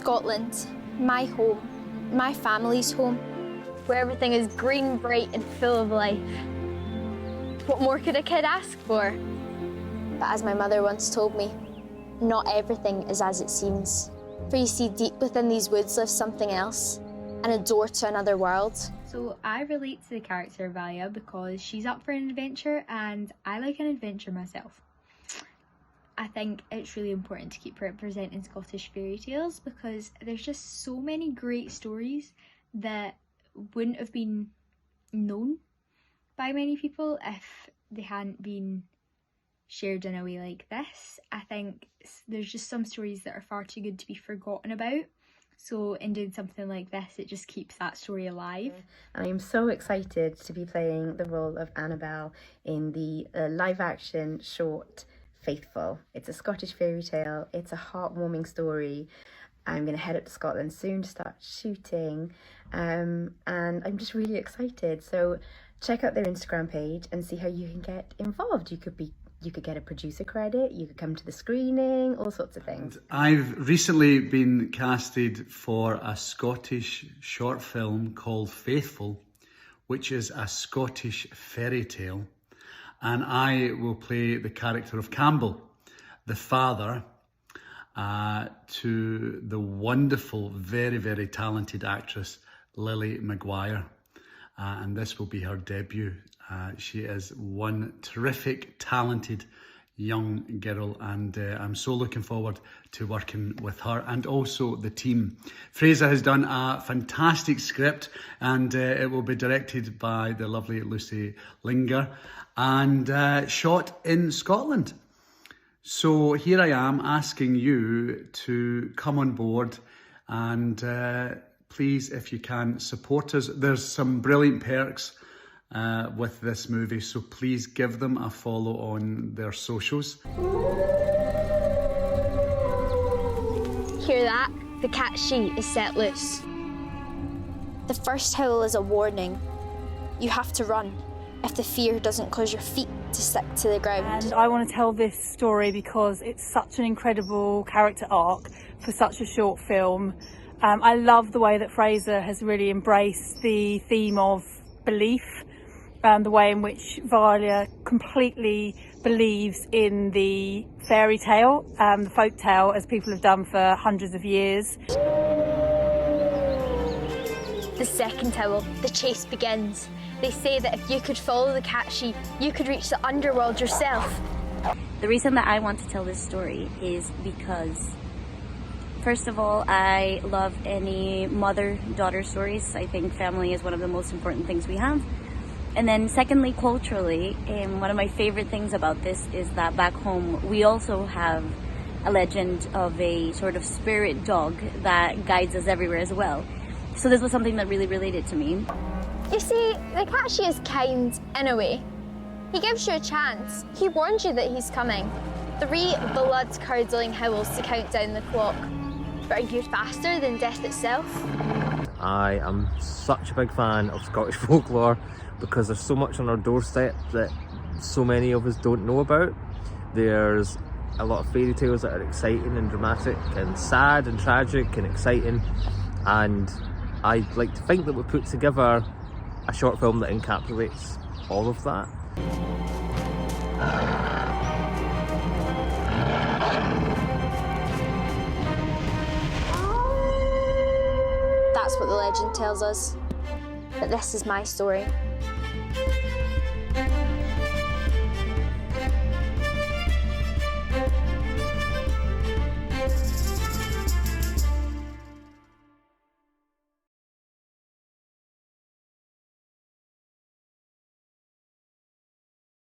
Scotland, my home, my family's home, where everything is green, bright and full of life. What more could a kid ask for? But as my mother once told me, not everything is as it seems. For you see, deep within these woods lives something else, and a door to another world. So I relate to the character Valia because she's up for an adventure and I like an adventure myself. I think it's really important to keep representing Scottish fairy tales because there's just so many great stories that wouldn't have been known by many people if they hadn't been shared in a way like this. I think there's just some stories that are far too good to be forgotten about. So in doing something like this, it just keeps that story alive. I am so excited to be playing the role of Annabelle in the live action short Faithful. It's a Scottish fairy tale. It's a heartwarming story. I'm going to head up to Scotland soon to start shooting, and I'm just really excited. So check out their Instagram page and see how you can get involved. You could get a producer credit, you could come to the screening, all sorts of things. I've recently been casted for a Scottish short film called Faithful, which is a Scottish fairy tale. And I will play the character of Campbell, the father to the wonderful, very, very talented actress, Lily Maguire. And this will be her debut. She is one terrific, talented young girl, and I'm so looking forward to working with her and also the team. Fraser has done a fantastic script, and it will be directed by the lovely Lucy Linger and shot in Scotland. So here I am asking you to come on board and please, if you can, support us. There's some brilliant perks with this movie, so please give them a follow on their socials. Hear that? The cat she is set loose. The first howl is a warning. You have to run if the fear doesn't cause your feet to stick to the ground. And I want to tell this story because it's such an incredible character arc for such a short film. I love the way that Fraser has really embraced the theme of belief, the way in which Valia completely believes in the fairy tale, the folk tale, as people have done for hundreds of years. The second howl, the chase begins. They say that if you could follow the cat sheep, you could reach the underworld yourself. The reason that I want to tell this story is because, first of all, I love any mother-daughter stories. I think family is one of the most important things we have. And then secondly, culturally, one of my favorite things about this is that back home we also have a legend of a sort of spirit dog that guides us everywhere as well. So this was something that really related to me. You see, the cat she is kind in a way. He gives you a chance. He warns you that he's coming. 3 blood-curdling howls to count down the clock. But are you faster than death itself? I am such a big fan of Scottish folklore because there's so much on our doorstep that so many of us don't know about. There's a lot of fairy tales that are exciting and dramatic and sad and tragic and exciting, and I'd like to think that we put together a short film that encapsulates all of that. That's what the legend tells us. But this is my story.